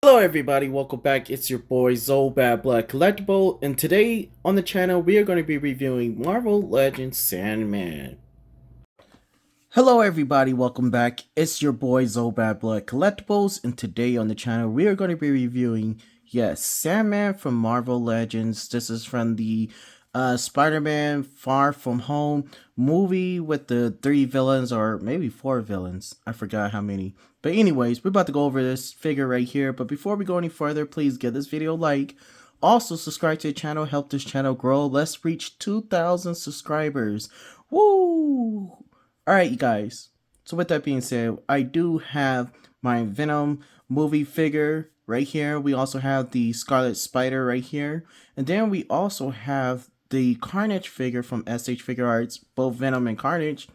Hello everybody, welcome back. It's your boy Zoe Bad Blood Collectible, and today on the channel we are going to be reviewing Marvel Legends Sandman. Hello everybody, welcome back. It's your boy Zoe Bad Blood Collectibles, and today on the channel we are going to be reviewing, yes, Sandman from Marvel Legends. This is from the Spider-Man Far From Home movie with the 3 villains, or maybe 4 villains. I forgot how many. But anyways, we're about to go over this figure right here. But before we go any further, please give this video a like. Also, subscribe to the channel, help this channel grow. Let's reach 2,000 subscribers. Woo! Alright, you guys. So with that being said, I do have my Venom movie figure right here. We also have the Scarlet Spider right here. And then we also have the Carnage figure from SH Figure Arts, both Venom and Carnage.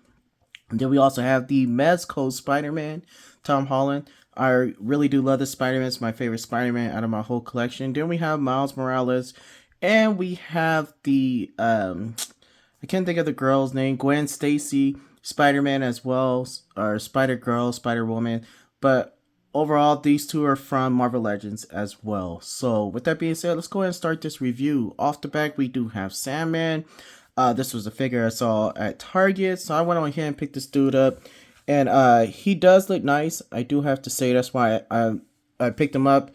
And then we also have the Mezco Spider-Man, Tom Holland. I really do love this Spider-Man. It's my favorite Spider-Man out of my whole collection. Then we have Miles Morales. And we have the, I can't think of the girl's name, Gwen Stacy Spider-Man as well, or Spider-Girl, Spider-Woman. But overall, these two are from Marvel Legends as well. So with that being said, let's go ahead and start this review. Off the back, we do have Sandman. This was a figure I saw at Target, so I went on here and picked this dude up. And he does look nice. I do have to say that's why I picked him up,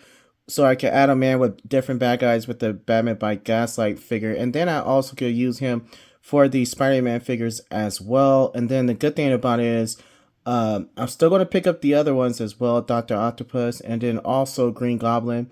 so I can add him in with different bad guys with the Batman by Gaslight figure. And then I also could use him for the Spider-Man figures as well. And then the good thing about it is I'm still going to pick up the other ones as well, Dr. Octopus, and then also Green Goblin.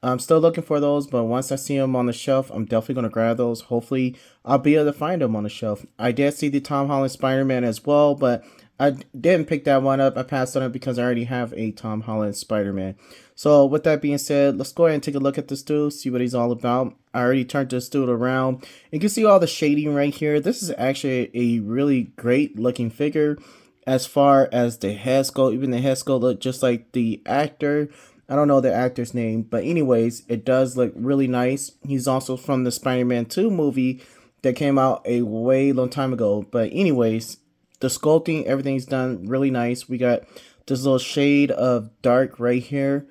I'm still looking for those, but once I see them on the shelf, I'm definitely going to grab those. Hopefully, I'll be able to find them on the shelf. I did see the Tom Holland Spider-Man as well, but I didn't pick that one up. I passed on it because I already have a Tom Holland Spider-Man. So with that being said, let's go ahead and take a look at this dude, see what he's all about. I already turned this dude around. You can see all the shading right here. This is actually a really great looking figure as far as the head sculpt. Even the head sculpt look just like the actor. I don't know the actor's name, but anyways, it does look really nice. He's also from the Spider-Man 2 movie that came out a way long time ago. But anyways, the sculpting, everything's done really nice. We got this little shade of dark right here.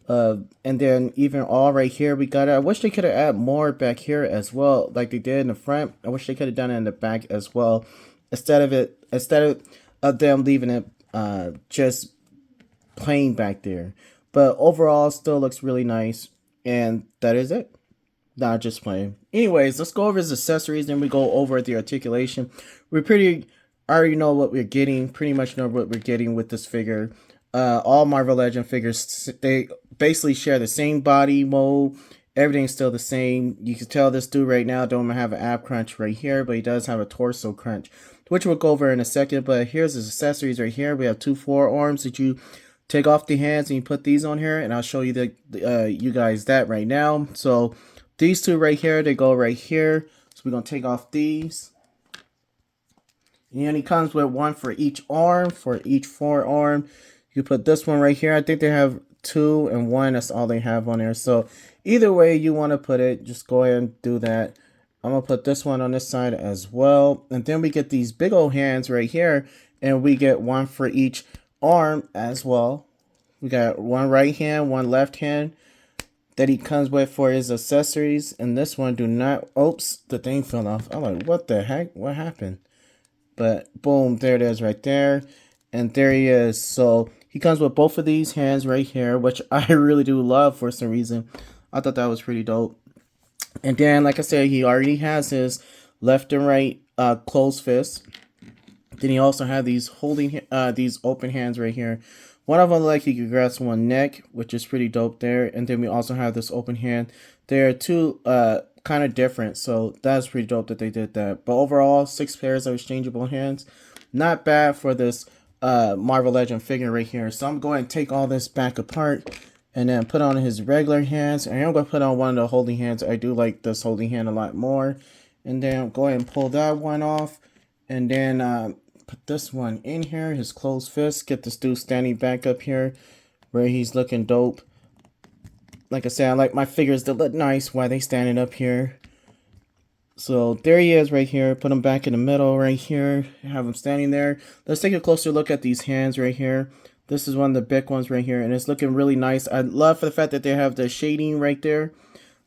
And then even all right here, we got it. I wish they could have added more back here as well, like they did in the front. I wish they could have done it in the back as well, instead of them leaving it just plain back there. But overall, still looks really nice. And that is it. Not just playing. Anyways, let's go over his accessories. Then we go over the articulation. We already know what we're getting. Pretty much know what we're getting with this figure. All Marvel Legend figures, they basically share the same body mold. Everything's still the same. You can tell this dude right now don't have an ab crunch right here, but he does have a torso crunch, which we'll go over in a second. But here's his accessories right here. We have 2 forearms that you take off the hands and you put these on here, and I'll show you you guys that right now. So these two right here, they go right here. So we're gonna take off these, and he comes with one for each arm, for each forearm. You put this one right here. I think they have 2 and 1. That's all they have on there. So either way you want to put it, just go ahead and do that. I'm gonna put this one on this side as well, and then we get these big old hands right here, and we get one for each arm as well. We got one right hand, one left hand that he comes with for his accessories. And this one do not, oops, the thing fell off. I'm like, what the heck? What happened? But boom, there it is right there. And there he is. So he comes with both of these hands right here, which I really do love for some reason. I thought that was pretty dope. And then, like I said, he already has his left and right closed fists. Then he also have these these open hands right here. One of them, like, he can grasp one neck, which is pretty dope there. And then we also have this open hand. They're two kind of different, so that's pretty dope that they did that. But overall, 6 pairs of exchangeable hands. Not bad for this Marvel Legend figure right here. So I'm going to take all this back apart and then put on his regular hands. And I'm going to put on one of the holding hands. I do like this holding hand a lot more. And then go ahead and pull that one off. And then put this one in here, his closed fist. Get this dude standing back up here where he's looking dope. Like I said, I like my figures that look nice while they standing up here. So there he is right here. Put him back in the middle right here. Have him standing there. Let's take a closer look at these hands right here. This is one of the big ones right here, and it's looking really nice. I love for the fact that they have the shading right there.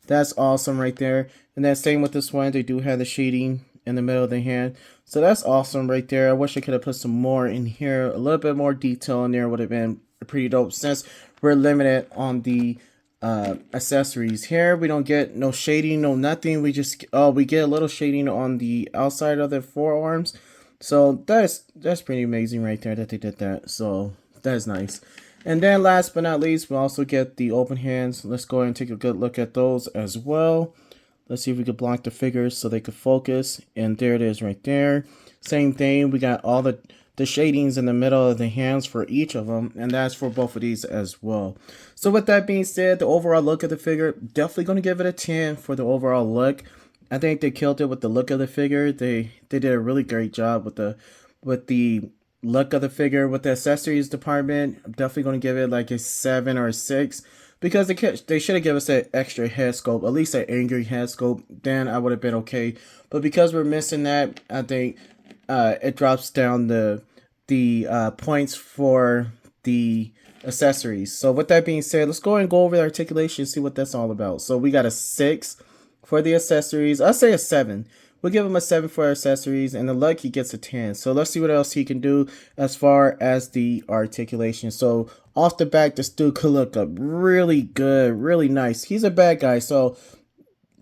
That's awesome right there. And then same with this one, they do have the shading in the middle of the hand. So that's awesome right there. I wish I could have put some more in here. A little bit more detail in there would have been pretty dope, since we're limited on the accessories. Here we don't get no shading, no nothing. We just we get a little shading on the outside of the forearms. So that's pretty amazing right there that they did that. So that's nice. And then last but not least, we also get the open hands. Let's go ahead and take a good look at those as well. Let's see if we could block the figures so they could focus. And there it is right there. Same thing. We got all the shadings in the middle of the hands for each of them. And that's for both of these as well. So with that being said, the overall look of the figure, definitely going to give it a 10 for the overall look. I think they killed it with the look of the figure. They did a really great job with the look of the figure. With the accessories department, I'm definitely going to give it like a 7 or a 6. Because they should have given us an extra head sculpt, at least an angry head sculpt. Then I would have been okay. But because we're missing that, I think it drops down the points for the accessories. So with that being said, let's go ahead and go over the articulation and see what that's all about. So we got a 6 for the accessories. I'll say a 7. We'll give him a 7 for accessories, and the luck he gets a 10. So let's see what else he can do as far as the articulation. So off the back, this dude could look up really good, really nice. He's a bad guy, so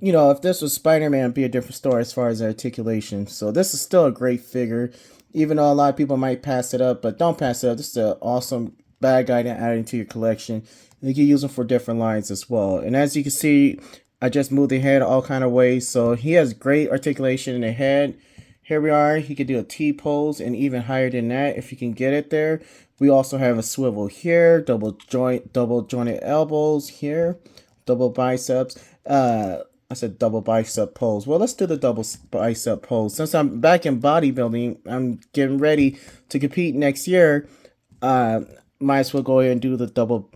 you know, if this was Spider-Man, it'd be a different story as far as articulation. So this is still a great figure, even though a lot of people might pass it up, but don't pass it up. This is an awesome bad guy to add into your collection. You can use him for different lines as well. And as you can see, I just moved the head all kind of ways. So he has great articulation in the head. Here we are. He can do a T-pose and even higher than that if you can get it there. We also have a swivel here, double jointed elbows here, double biceps. I said double bicep pose. Well, let's do the double bicep pose. Since I'm back in bodybuilding, I'm getting ready to compete next year. Might as well go ahead and do the double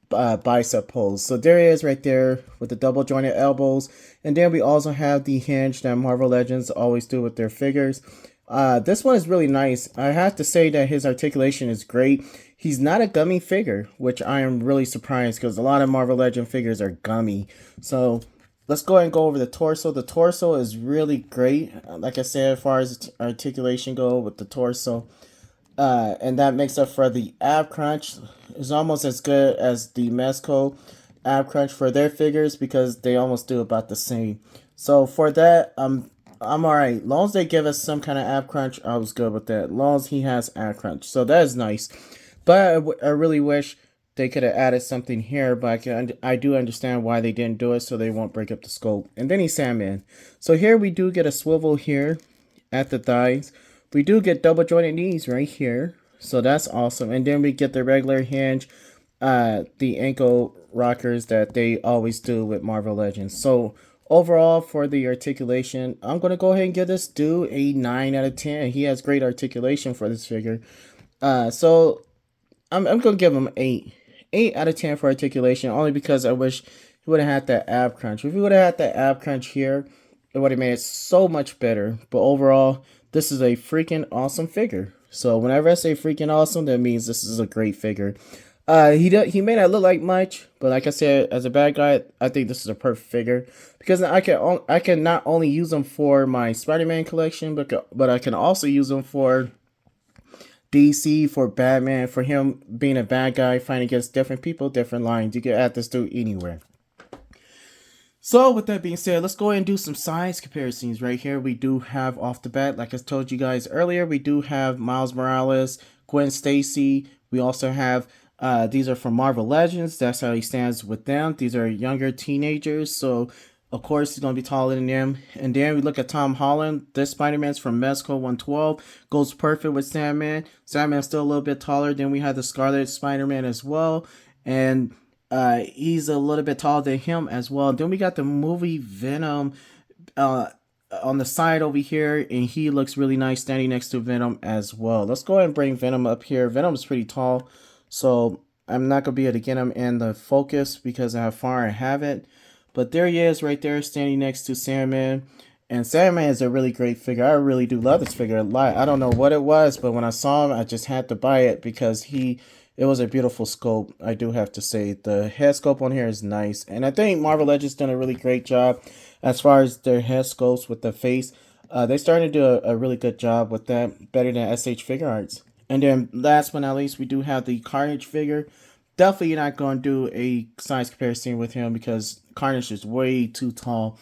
bicep pose. So there it is right there with the double jointed elbows. And then we also have the hinge that Marvel Legends always do with their figures. This one is really nice. I have to say that his articulation is great. He's not a gummy figure, which I am really surprised because a lot of Marvel Legend figures are gummy. So let's go ahead and go over the torso. The torso is really great. Like I said, as far as articulation go with the torso. And that makes up for the ab crunch. It's almost as good as the Mezco ab crunch for their figures because they almost do about the same. So for that, I'm alright. As long as they give us some kind of ab crunch, I was good with that. As long as he has ab crunch. So that is nice. But I really wish they could have added something here, but I do understand why they didn't do it, so they won't break up the scope. And then he's Sandman. So here we do get a swivel here at the thighs. We do get double jointed knees right here. So that's awesome. And then we get the regular hinge, the ankle rockers that they always do with Marvel Legends. So overall, for the articulation, I'm going to go ahead and give this dude a 9 out of 10. He has great articulation for this figure. So I'm going to give him 8. 8 out of 10 for articulation, only because I wish he would have had that ab crunch. If he would have had that ab crunch here, it would have made it so much better. But overall, this is a freaking awesome figure. So whenever I say freaking awesome, that means this is a great figure. He may not look like much, but like I said, as a bad guy, I think this is a perfect figure because I can not only use him for my Spider-Man collection, but I can also use him for DC, for Batman, for him being a bad guy, fighting against different people, different lines. You can add this dude anywhere. So with that being said, let's go ahead and do some size comparisons right here. We do have off the bat, like I told you guys earlier, we do have Miles Morales, Gwen Stacy. We also have, these are from Marvel Legends. That's how he stands with them. These are younger teenagers. So of course, he's going to be taller than them. And then we look at Tom Holland. This Spider-Man's from Mezco 112. Goes perfect with Sandman. Sandman's still a little bit taller. Then we have the Scarlet Spider-Man as well. And he's a little bit taller than him as well. Then we got the movie Venom on the side over here. And he looks really nice standing next to Venom as well. Let's go ahead and bring Venom up here. Venom's pretty tall. So I'm not going to be able to get him in the focus because of how far I have it. But there he is right there standing next to Sandman. And Sandman is a really great figure. I really do love this figure a lot. I don't know what it was, but when I saw him, I just had to buy it because he It was a beautiful sculpt, I do have to say. The head sculpt on here is nice, and I think Marvel Legends done a really great job as far as their head sculpts with the face. They started to do a really good job with that, better than SH Figure Arts. And then last but not least, we do have the Carnage figure. Definitely not going to do a size comparison with him because Carnage is way too tall.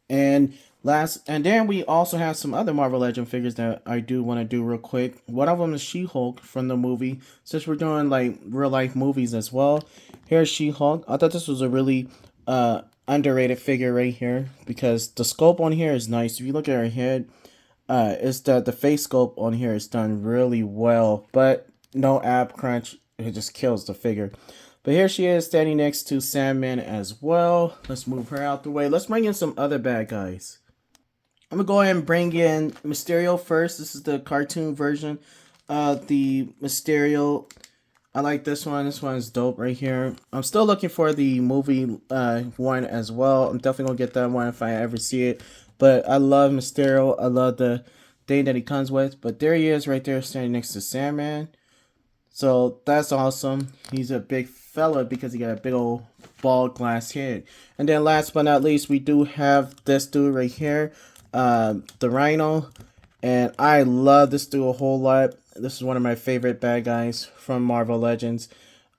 And then we also have some other Marvel Legend figures that I do want to do real quick. One of them is She-Hulk from the movie. Since we're doing like real life movies as well, here's She-Hulk. I thought this was a really underrated figure right here because the sculpt on here is nice. If you look at her head, it's the face sculpt on here is done really well, but no ab crunch. It just kills the figure. But here she is standing next to Sandman as well. Let's move her out the way. Let's bring in some other bad guys. I'm going to go ahead and bring in Mysterio first. This is the cartoon version of the Mysterio. I like this one. This one is dope right here. I'm still looking for the movie one as well. I'm definitely going to get that one if I ever see it. But I love Mysterio. I love the thing that he comes with. But there he is right there standing next to Sandman. So that's awesome. He's a big fella because he got a big old bald glass head. And then last but not least, we do have this dude right here. The Rhino, and I love this dude a whole lot. This is one of my favorite bad guys from Marvel Legends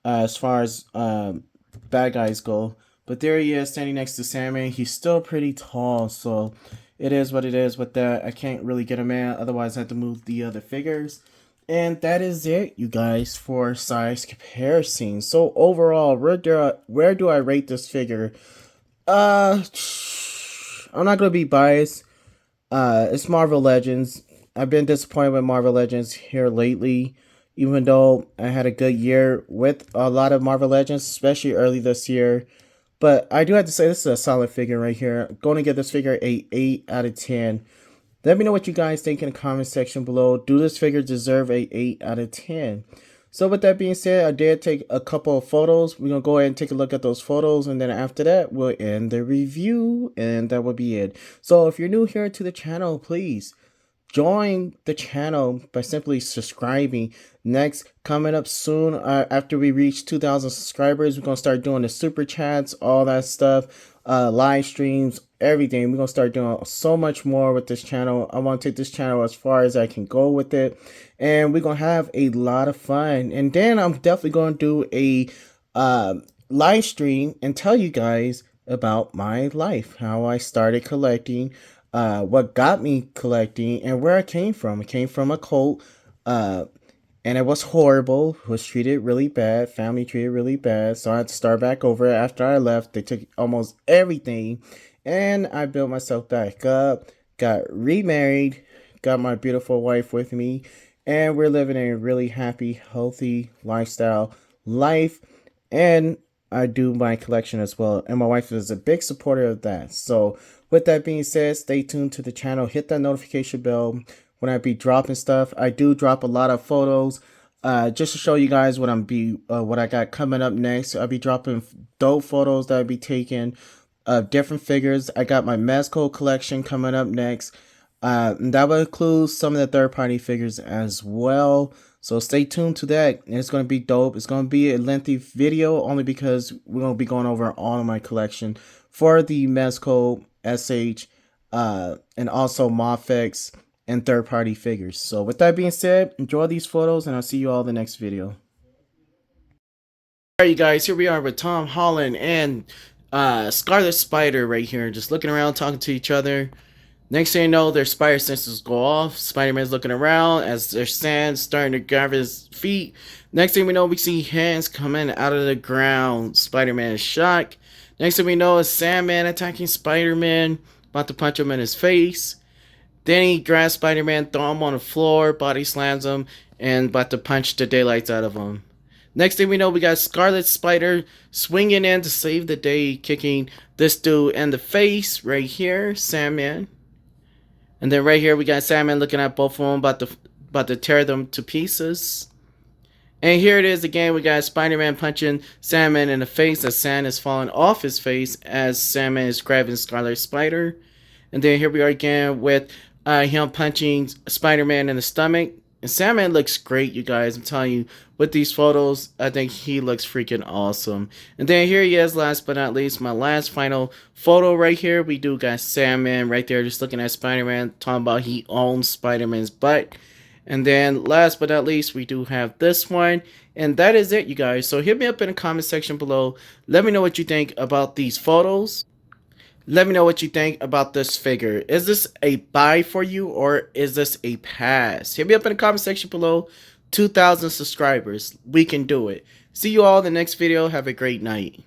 as far as bad guys go. But there he is standing next to Sandman. He's still pretty tall, so it is what it is with that. I can't really get him in, otherwise I have to move the other figures. And that is it, you guys, for size comparison. So overall, where do I rate this figure? I'm not gonna be biased. It's Marvel Legends. I've been disappointed with Marvel Legends here lately, even though I had a good year with a lot of Marvel Legends, especially early this year. But I do have to say this is a solid figure right here. I'm going to give this figure a 8 out of 10. Let me know what you guys think in the comment section below. Do this figure deserve a 8 out of 10? So with that being said, I did take a couple of photos. We're going to go ahead and take a look at those photos. And then after that, we'll end the review. And that will be it. So if you're new here to the channel, please join the channel by simply subscribing. Next, coming up soon, after we reach 2,000 subscribers, we're going to start doing the super chats, all that stuff, live streams, everything. We're going to start doing so much more with this channel. I want to take this channel as far as I can go with it. And we're going to have a lot of fun. And then I'm definitely going to do a live stream and tell you guys about my life, how I started collecting, what got me collecting, and where I came from. I came from a cult, and it was horrible. Was treated really bad. Family treated really bad. So I had to start back over. After I left, they took almost everything, and I built myself back up. Got remarried. Got my beautiful wife with me, and we're living a really happy, healthy lifestyle life. And I do my collection as well, and my wife is a big supporter of that. So with that being said, stay tuned to the channel. Hit that notification bell when I be dropping stuff. I do drop a lot of photos just to show you guys what what I got coming up next. I'll be dropping dope photos that I'll be taking of different figures. I got my Marko collection coming up next. That will include some of the third-party figures as well. So stay tuned to that. It's going to be dope. It's going to be a lengthy video only because we're going to be going over all of my collection for the Marko, SH, and also Mofex and third-party figures. So with that being said, enjoy these photos and I'll see you all in the next video. Alright you guys, here we are with Tom Holland and Scarlet Spider right here, just looking around, talking to each other. Next thing you know, their spider senses go off. Spider-Man's looking around as there's sand starting to grab his feet. Next thing we know, we see hands coming out of the ground. Spider-Man is shocked. Next thing we know is Sandman attacking Spider-Man, about to punch him in his face. Then he grabs Spider-Man, throw him on the floor, body slams him, and about to punch the daylights out of him. Next thing we know, we got Scarlet Spider swinging in to save the day, kicking this dude in the face right here, Sandman. And then right here we got Sandman looking at both of them, about to tear them to pieces. And here it is again, we got Spider-Man punching Sandman in the face as sand is falling off his face as Sandman is grabbing Scarlet Spider. And then here we are again with him punching Spider-Man in the stomach And Sandman looks great, you guys. I'm telling you, with these photos, I think he looks freaking awesome. And then here he is, last but not least, my last final photo right here. We do got Sandman right there, just looking at Spider-Man, talking about he owns Spider-Man's butt. And then last but not least, we do have this one. And that is it, you guys. So hit me up in the comment section below. Let me know what you think about these photos. Let me know what you think about this figure. Is this a buy for you or is this a pass? Hit me up in the comment section below. 2,000 subscribers. We can do it. See you all in the next video. Have a great night.